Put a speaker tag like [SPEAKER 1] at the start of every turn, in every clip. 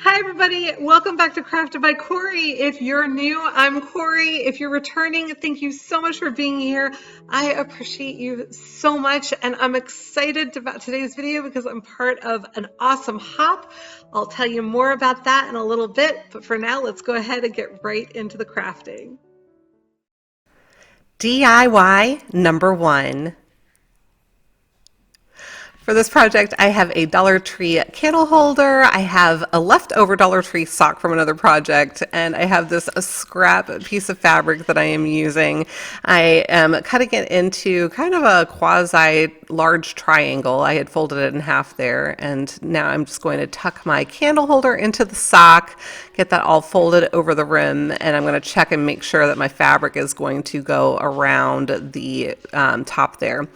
[SPEAKER 1] Hi everybody, welcome back to Crafted by Corie. If you're new, I'm Corie. If you're returning, thank you so much for being here. I appreciate you so much and I'm excited about today's video because I'm part of an awesome hop. I'll tell you more about that in a little bit, but for now, let's go ahead and get right into the crafting.
[SPEAKER 2] DIY number one. For this project, I have a Dollar Tree candle holder, I have a leftover Dollar Tree sock from another project, and I have this scrap piece of fabric that I am using. I am cutting it into kind of a quasi large triangle. I had folded it in half there, and now I'm just going to tuck my candle holder into the sock, get that all folded over the rim, and I'm going to check and make sure that my fabric is going to go around the top there.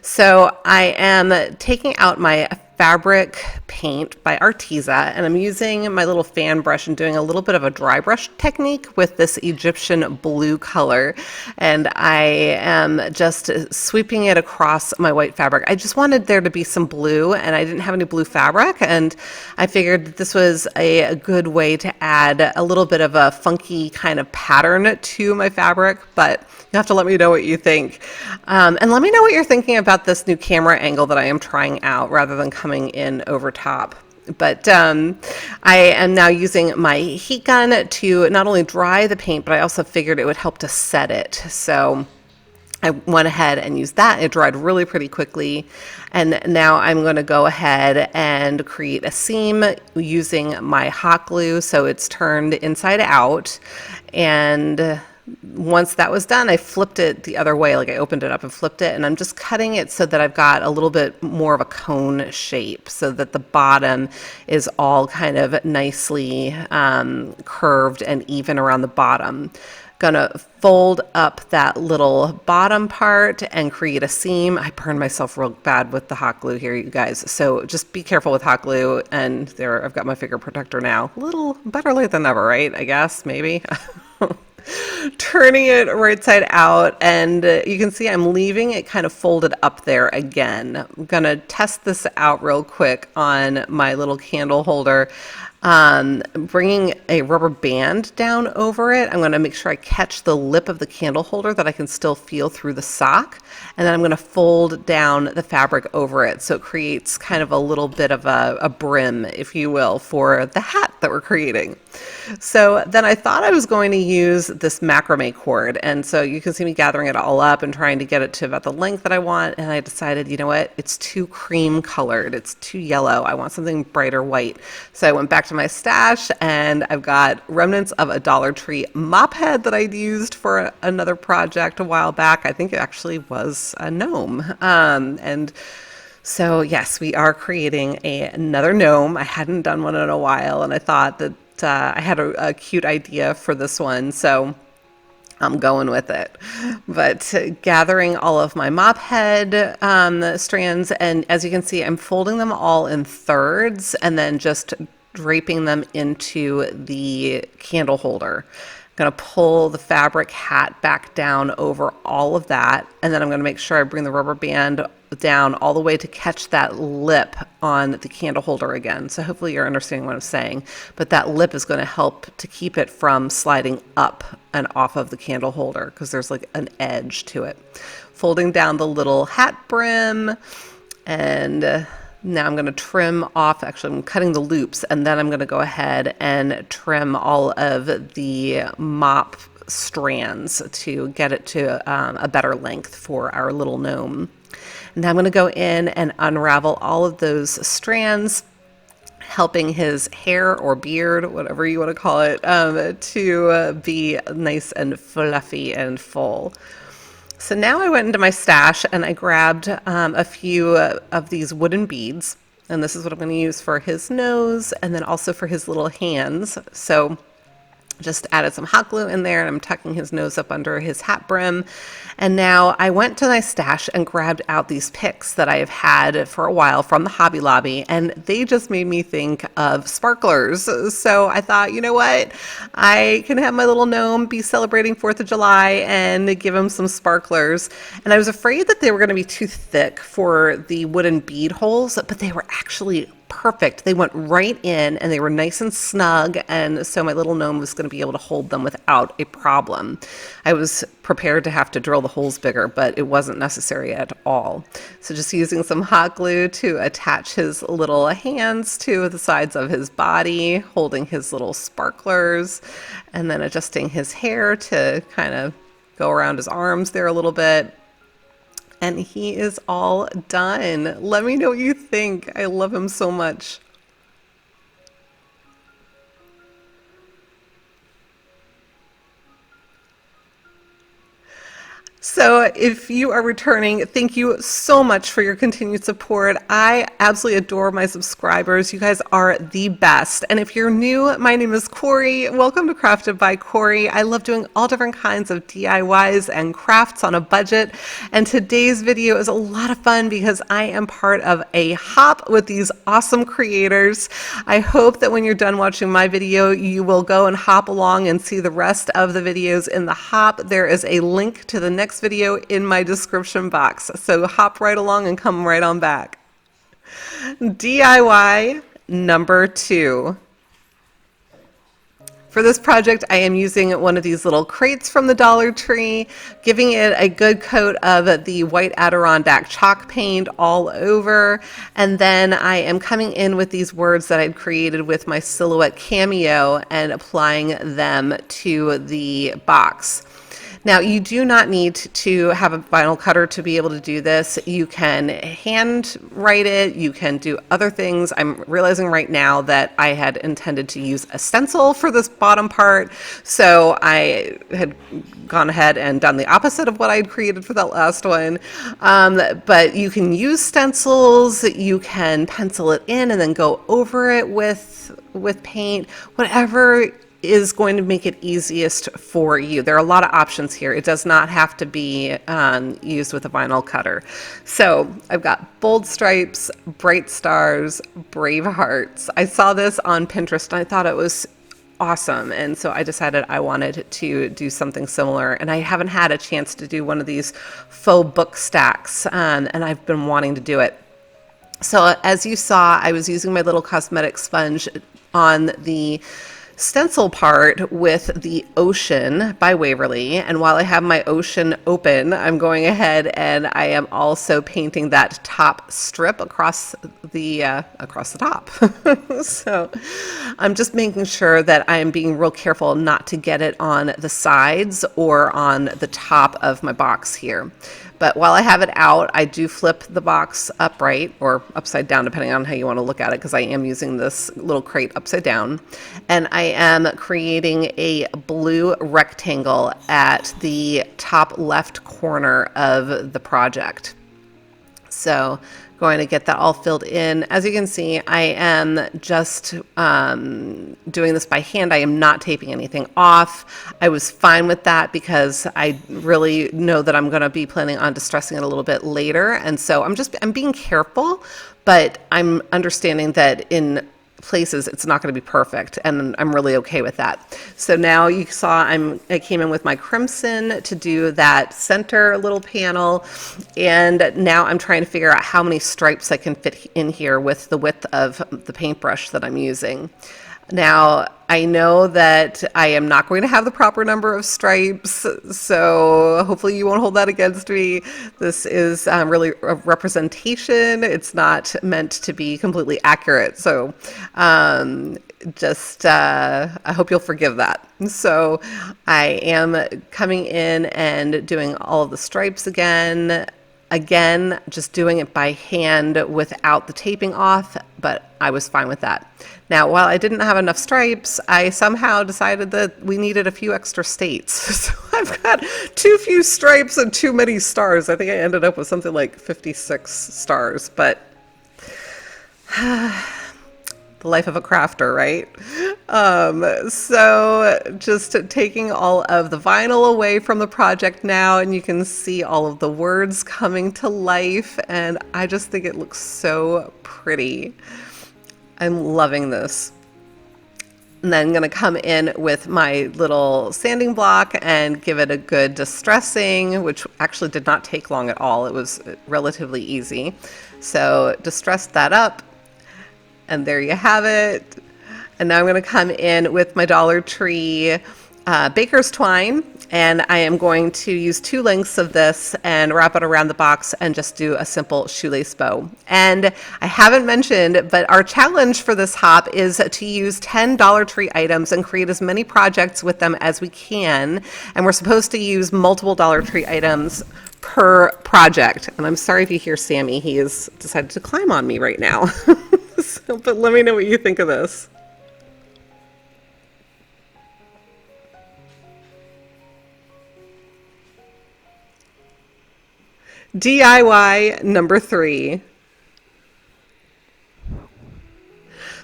[SPEAKER 2] So I am taking out my fabric paint by Arteza, and I'm using my little fan brush and doing a little bit of a dry brush technique with this Egyptian blue color, and I am just sweeping it across my white fabric. I just wanted there to be some blue, and I didn't have any blue fabric, and I figured that this was a good way to add a little bit of a funky kind of pattern to my fabric, but you have to let me know what you think. And let me know what you're thinking about this new camera angle that I am trying out rather than coming in over top. But I am now using my heat gun to not only dry the paint, but I also figured it would help to set it. So I went ahead and used that. It dried really pretty quickly. And now I'm going to go ahead and create a seam using my hot glue so it's turned inside out. And once that was done, I flipped it the other way, like I opened it up and flipped it, and I'm just cutting it so that I've got a little bit more of a cone shape so that the bottom is all kind of nicely curved and even around the bottom. Gonna fold up that little bottom part and create a seam. I burned myself real bad with the hot glue here, you guys, so just be careful with hot glue. And there, I've got my finger protector now. A little better late than never, right? I guess, maybe. Turning it right side out, and you can see I'm leaving it kind of folded up there again. I'm gonna test this out real quick on my little candle holder. Bringing a rubber band down over it, I'm going to make sure I catch the lip of the candle holder that I can still feel through the sock, and then I'm going to fold down the fabric over it so it creates kind of a little bit of a brim, if you will, for the hat that we're creating. So then I thought I was going to use this macrame cord, and so you can see me gathering it all up and trying to get it to about the length that I want, and I decided, you know what, it's too cream colored, it's too yellow, I want something brighter white. So I went back to my stash, and I've got remnants of a Dollar Tree mop head that I'd used for another project a while back. I think it actually was a gnome. And so yes, we are creating another gnome. I hadn't done one in a while, and I thought that I had a cute idea for this one, so I'm going with it. But gathering all of my mop head strands, and as you can see, I'm folding them all in thirds and then just draping them into the candle holder. I'm going to pull the fabric hat back down over all of that, and then I'm going to make sure I bring the rubber band down all the way to catch that lip on the candle holder again. So hopefully you're understanding what I'm saying, but that lip is going to help to keep it from sliding up and off of the candle holder because there's like an edge to it. Folding down the little hat brim, and now I'm going to trim off, actually I'm cutting the loops, and then I'm going to go ahead and trim all of the mop strands to get it to a better length for our little gnome. Now I'm going to go in and unravel all of those strands, helping his hair or beard, whatever you want to call it, to be nice and fluffy and full. So now I went into my stash and I grabbed a few of these wooden beads, and this is what I'm going to use for his nose and then also for his little hands. So just added some hot glue in there, and I'm tucking his nose up under his hat brim. And now I went to my stash and grabbed out these picks that I have had for a while from the Hobby Lobby, and they just made me think of sparklers. So I thought, you know what? I can have my little gnome be celebrating 4th of July and give him some sparklers. And I was afraid that they were going to be too thick for the wooden bead holes, but they were actually perfect. They went right in and they were nice and snug, and so my little gnome was going to be able to hold them without a problem. I was prepared to have to drill the holes bigger, but it wasn't necessary at all. So just using some hot glue to attach his little hands to the sides of his body, holding his little sparklers, and then adjusting his hair to kind of go around his arms there a little bit. And he is all done. Let me know what you think. I love him so much. So if you are returning, thank you so much for your continued support. I absolutely adore my subscribers. You guys are the best. And if you're new, my name is Corie. Welcome to Crafted by Corie. I love doing all different kinds of DIYs and crafts on a budget. And today's video is a lot of fun because I am part of a hop with these awesome creators. I hope that when you're done watching my video, you will go and hop along and see the rest of the videos in the hop. There is a link to the next video in my description box. So hop right along and come right on back. DIY number 2. For this project, I am using one of these little crates from the Dollar Tree, giving it a good coat of the white Adirondack chalk paint all over. And then I am coming in with these words that I'd created with my Silhouette Cameo and applying them to the box. Now, you do not need to have a vinyl cutter to be able to do this. You can hand write it. You can do other things. I'm realizing right now that I had intended to use a stencil for this bottom part. So I had gone ahead and done the opposite of what I had created for that last one. But you can use stencils. You can pencil it in and then go over it with paint, whatever is going to make it easiest for you. There are a lot of options here. It does not have to be used with a vinyl cutter. So I've got bold stripes, bright stars, brave hearts. I saw this on Pinterest and I thought it was awesome. And so I decided I wanted to do something similar. And I haven't had a chance to do one of these faux book stacks, and I've been wanting to do it. So as you saw, I was using my little cosmetic sponge on the stencil part with the Ocean by Waverly, and while I have my Ocean open, I'm going ahead and I am also painting that top strip across the top. So I'm just making sure that I am being real careful not to get it on the sides or on the top of my box here. But while I have it out, I do flip the box upright or upside down, depending on how you want to look at it, because I am using this little crate upside down. And I am creating a blue rectangle at the top left corner of the project. So going to get that all filled in. As you can see, I am just doing this by hand. I am not taping anything off. I was fine with that because I really know that I'm going to be planning on distressing it a little bit later. And so I'm being careful, but I'm understanding that in places it's not going to be perfect, and I'm really okay with that. So now you saw I came in with my crimson to do that center little panel, and now I'm trying to figure out how many stripes I can fit in here with the width of the paintbrush that I'm using. Now, I know that I am not going to have the proper number of stripes, so hopefully you won't hold that against me. This is really a representation. It's not meant to be completely accurate. So I hope you'll forgive that. So I am coming in and doing all of the stripes again. Again, just doing it by hand without the taping off, but I was fine with that. Now, while I didn't have enough stripes, I somehow decided that we needed a few extra states. So I've got too few stripes and too many stars. I think I ended up with something like 56 stars, but the life of a crafter, right? So just taking all of the vinyl away from the project now, and you can see all of the words coming to life, and I just think it looks so pretty. I'm loving this. And then I'm going to come in with my little sanding block and give it a good distressing, which actually did not take long at all. It was relatively easy. So distress that up. And there you have it. And now I'm going to come in with my Dollar Tree baker's twine, and I am going to use 2 lengths of this and wrap it around the box and just do a simple shoelace bow. And I haven't mentioned, but our challenge for this hop is to use 10 Dollar Tree items and create as many projects with them as we can. And we're supposed to use multiple Dollar Tree items per project. And I'm sorry if you hear Sammy, he has decided to climb on me right now. But let me know what you think of this. DIY number 3.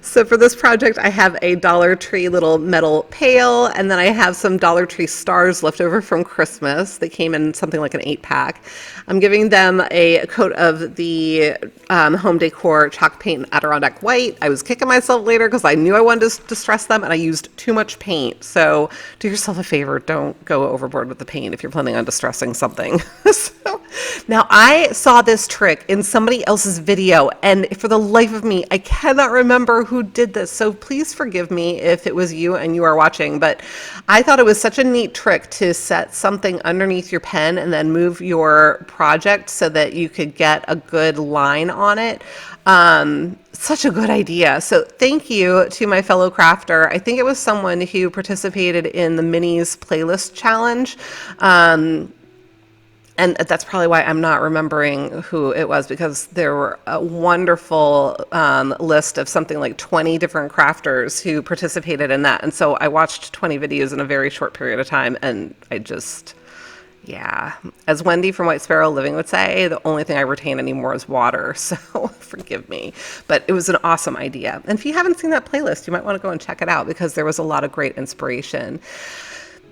[SPEAKER 2] So for this project, I have a Dollar Tree little metal pail, and then I have some Dollar Tree stars left over from Christmas. They came in something like an 8-pack. I'm giving them a coat of the Home Decor chalk paint Adirondack white. I was kicking myself later because I knew I wanted to distress them, and I used too much paint. So do yourself a favor, don't go overboard with the paint if you're planning on distressing something. So now I saw this trick in somebody else's video, and for the life of me, I cannot remember who did this, so please forgive me if it was you and you are watching, but I thought it was such a neat trick to set something underneath your pen and then move your project so that you could get a good line on it. Such a good idea. So thank you to my fellow crafter. I think it was someone who participated in the Minis playlist challenge. And that's probably why I'm not remembering who it was, because there were a wonderful list of something like 20 different crafters who participated in that. And so I watched 20 videos in a very short period of time, and I just, yeah. As Wendy from White Sparrow Living would say, the only thing I retain anymore is water. So forgive me. But it was an awesome idea. And if you haven't seen that playlist, you might want to go and check it out, because there was a lot of great inspiration.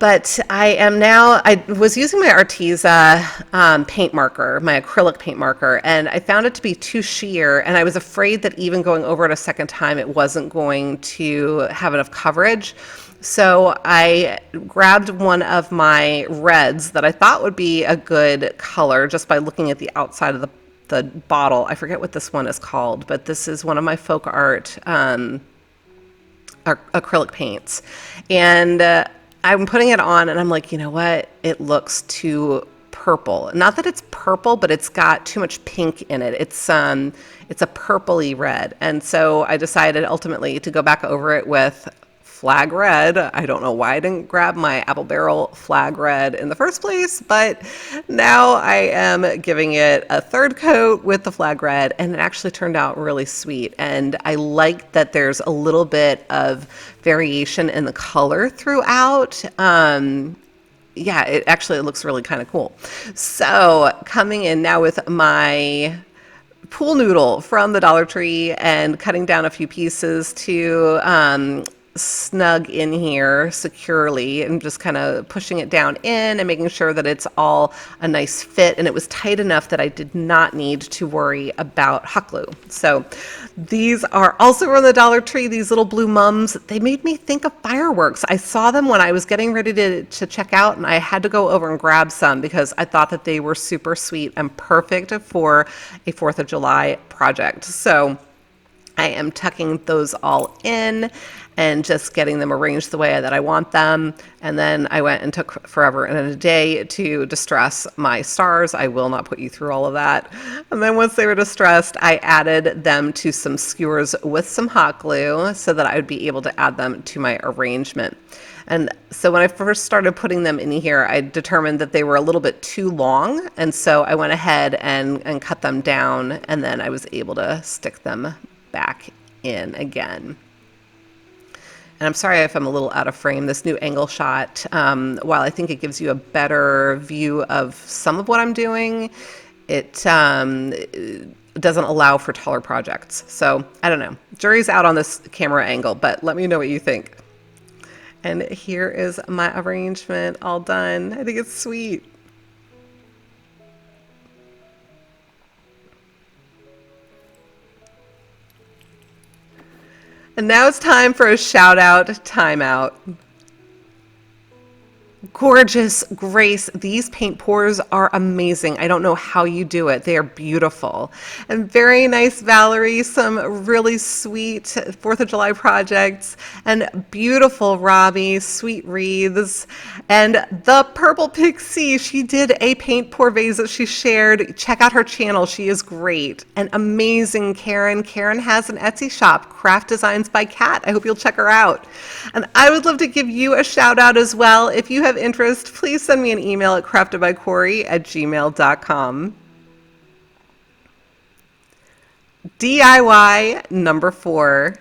[SPEAKER 2] But I was using my Arteza paint marker, my acrylic paint marker, and I found it to be too sheer, and I was afraid that even going over it a second time, it wasn't going to have enough coverage. So I grabbed one of my reds that I thought would be a good color just by looking at the outside of the bottle. I forget what this one is called, but this is one of my folk art acrylic paints. And I'm putting it on, and I'm like, you know what? It looks too purple. Not that it's purple, but it's got too much pink in it. It's a purpley red. And so I decided ultimately to go back over it with flag red. I don't know why I didn't grab my apple barrel flag red in the first place, but now I am giving it a third coat with the flag red, and it actually turned out really sweet. And I like that there's a little bit of variation in the color throughout. Yeah, it looks really kind of cool. So coming in now with my pool noodle from the Dollar Tree and cutting down a few pieces to snug in here securely, and just kind of pushing it down in and making sure that it's all a nice fit, and it was tight enough that I did not need to worry about hot glue. So these are also from the Dollar Tree, these little blue mums. They made me think of fireworks. I saw them when I was getting ready to check out, and I had to go over and grab some because I thought that they were super sweet and perfect for a 4th of July project. So I am tucking those all in and just getting them arranged the way that I want them. And then I went and took forever and a day to distress my stars. I will not put you through all of that. And then once they were distressed, I added them to some skewers with some hot glue so that I would be able to add them to my arrangement. And so when I first started putting them in here, I determined that they were a little bit too long. And so I went ahead and cut them down, and then I was able to stick them back in again. And I'm sorry if I'm a little out of frame. This new angle shot, while I think it gives you a better view of some of what I'm doing, it doesn't allow for taller projects. So I don't know. Jury's out on this camera angle, but let me know what you think. And here is my arrangement all done. I think it's sweet. And now it's time for a shout out timeout. Gorgeous, Grace. These paint pours are amazing. I don't know how you do it. They are beautiful. And very nice, Valerie. Some really sweet 4th of July projects. And beautiful, Robbie. Sweet wreaths. And the Purple Pixie. She did a paint pour vase that she shared. Check out her channel. She is great. And amazing, Karen. Karen has an Etsy shop, Craft Designs by Cat. I hope you'll check her out. And I would love to give you a shout out as well. If you have interest, please send me an email at craftedbycorie@gmail.com. DIY number 4.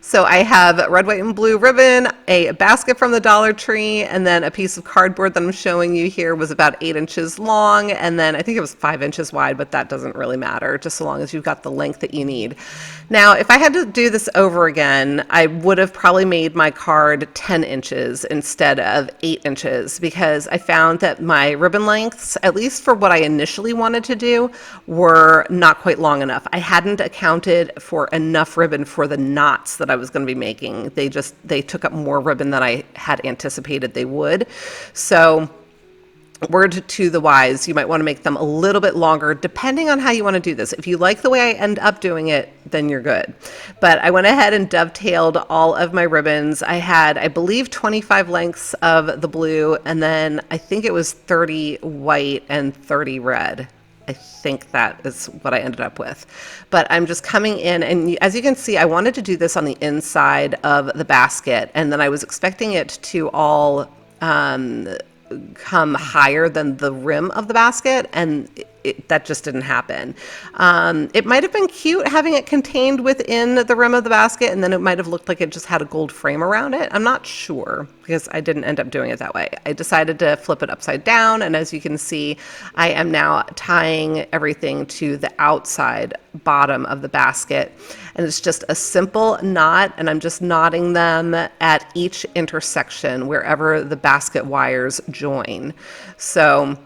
[SPEAKER 2] So I have red, white, and blue ribbon, a basket from the Dollar Tree, and then a piece of cardboard that I'm showing you here was about 8 inches long, and then I think it was 5 inches wide, but that doesn't really matter, just so long as you've got the length that you need. Now, if I had to do this over again, I would have probably made my card 10 inches instead of 8 inches, because I found that my ribbon lengths, at least for what I initially wanted to do, were not quite long enough. I hadn't accounted for enough ribbon for the knots that I was going to be making. They took up more ribbon than I had anticipated they would. So word to the wise, you might want to make them a little bit longer depending on how you want to do this. If you like the way I end up doing it, then you're good. But I went ahead and dovetailed all of my ribbons. I had, I believe, 25 lengths of the blue, and then I think it was 30 white and 30 red. I think that is what I ended up with. But I'm just coming in, and as you can see, I wanted to do this on the inside of the basket, and then I was expecting it to all come higher than the rim of the basket, and that just didn't happen. It might have been cute having it contained within the rim of the basket, and then it might have looked like it just had a gold frame around it. I'm not sure, because I didn't end up doing it that way. I decided to flip it upside down, and as you can see, I am now tying everything to the outside bottom of the basket. And it's just a simple knot, and I'm just knotting them at each intersection wherever the basket wires join. So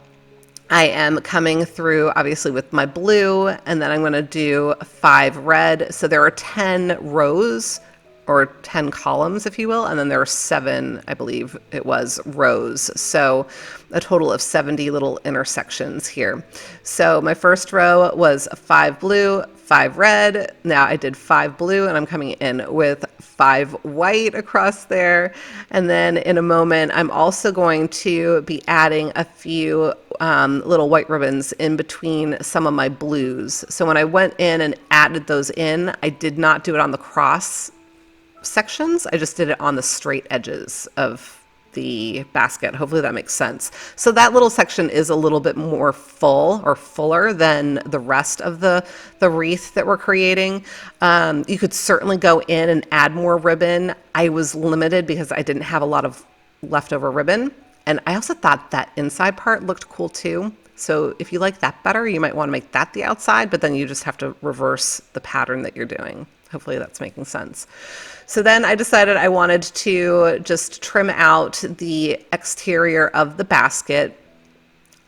[SPEAKER 2] I am coming through obviously with my blue, and then I'm going to do 5 red. So there are 10 rows, or 10 columns, if you will, and then there are 7, I believe it was, rows. So a total of 70 little intersections here. So my first row was 5 blue, 5 red. Now I did 5 blue, and I'm coming in with 5 white across there. And then in a moment, I'm also going to be adding a few little white ribbons in between some of my blues. So when I went in and added those in, I did not do it on the cross sections. I just did it on the straight edges of the basket. Hopefully that makes sense. So that little section is a little bit more full or fuller than the rest of the wreath that we're creating. You could certainly go in and add more ribbon. I was limited because I didn't have a lot of leftover ribbon. And I also thought that inside part looked cool too. So if you like that better, you might want to make that the outside, but then you just have to reverse the pattern that you're doing. Hopefully that's making sense. So then I decided I wanted to just trim out the exterior of the basket.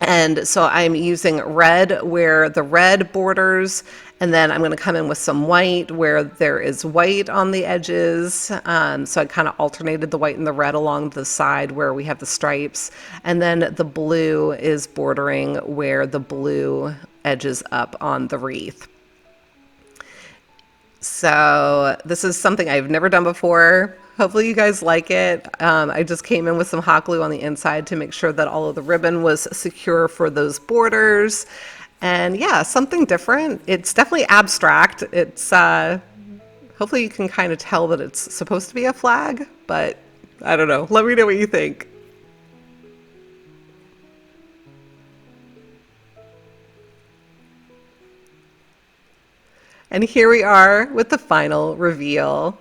[SPEAKER 2] And so I'm using red where the red borders, and then I'm going to come in with some white where there is white on the edges. So I kind of alternated the white and the red along the side where we have the stripes. And then the blue is bordering where the blue edges up on the wreath. So this is something I've never done before. Hopefully you guys like it. I just came in with some hot glue on the inside to make sure that all of the ribbon was secure for those borders. And yeah, something different. It's definitely abstract. It's hopefully you can kind of tell that it's supposed to be a flag, but I don't know. Let me know what you think. And here we are with the final reveal.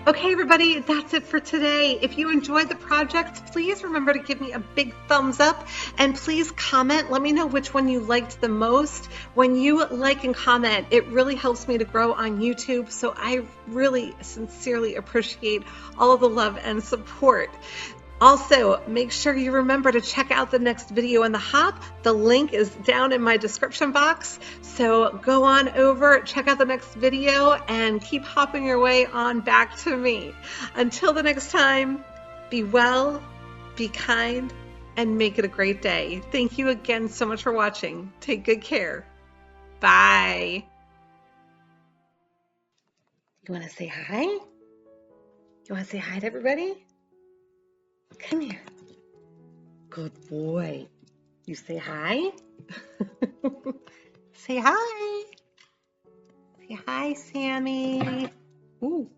[SPEAKER 1] Okay, everybody, that's it for today. If you enjoyed the project, please remember to give me a big thumbs up and please comment. Let me know which one you liked the most. When you like and comment, it really helps me to grow on YouTube. So I really sincerely appreciate all of the love and support. Also, make sure you remember to check out the next video in the hop. The link is down in my description box. So go on over, check out the next video, and keep hopping your way on back to me. Until the next time, be well, be kind, and make it a great day. Thank you again so much for watching. Take good care. Bye. You want to say hi? You want to say hi to everybody? Come here. Good boy. You say hi? Say hi. Say hi, Sammy. Ooh.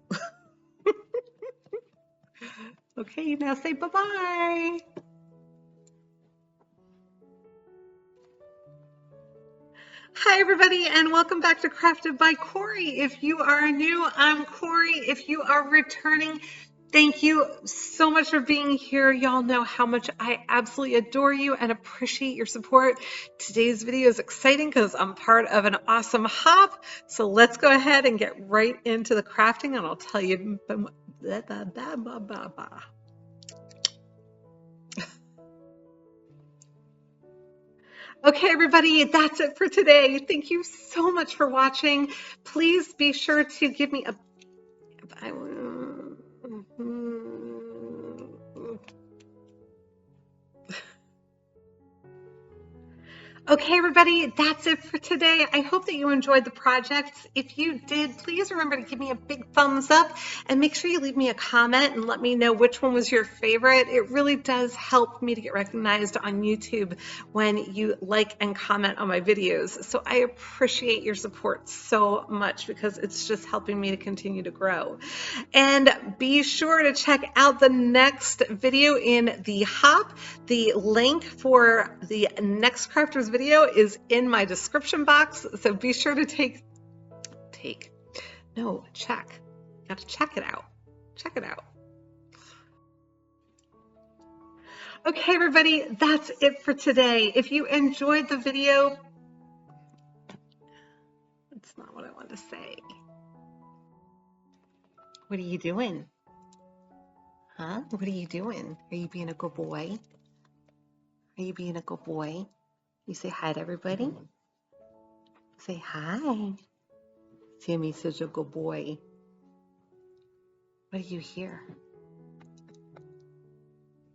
[SPEAKER 1] Okay, now say bye-bye. Hi, everybody, and welcome back to Crafted by Corie. If you are new, I'm Corie. If you are returning, thank you so much for being here. Y'all know how much I absolutely adore you and appreciate your support. Today's video is exciting because I'm part of an awesome hop. So let's go ahead and get right into the crafting, and I'll tell you. Okay, everybody, that's it for today. Thank you so much for watching. Please be sure to give me a... Okay, everybody, that's it for today. I hope that you enjoyed the projects. If you did, please remember to give me a big thumbs up and make sure you leave me a comment and let me know which one was your favorite. It really does help me to get recognized on YouTube when you like and comment on my videos. So I appreciate your support so much because it's just helping me to continue to grow. And be sure to check out the next video in the hop. The link for the next crafters video is in my description box, so be sure to check. Gotta check it out. Check it out. Okay, everybody, that's it for today. If you enjoyed the video, that's not what I wanted to say. What are you doing? Huh? What are you doing? Are you being a good boy? Are you being a good boy? You say hi to everybody? Say hi. Sammy's such a good boy. What do you hear?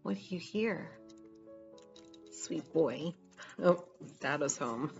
[SPEAKER 1] What do you hear? Sweet boy. Oh, Dad is home.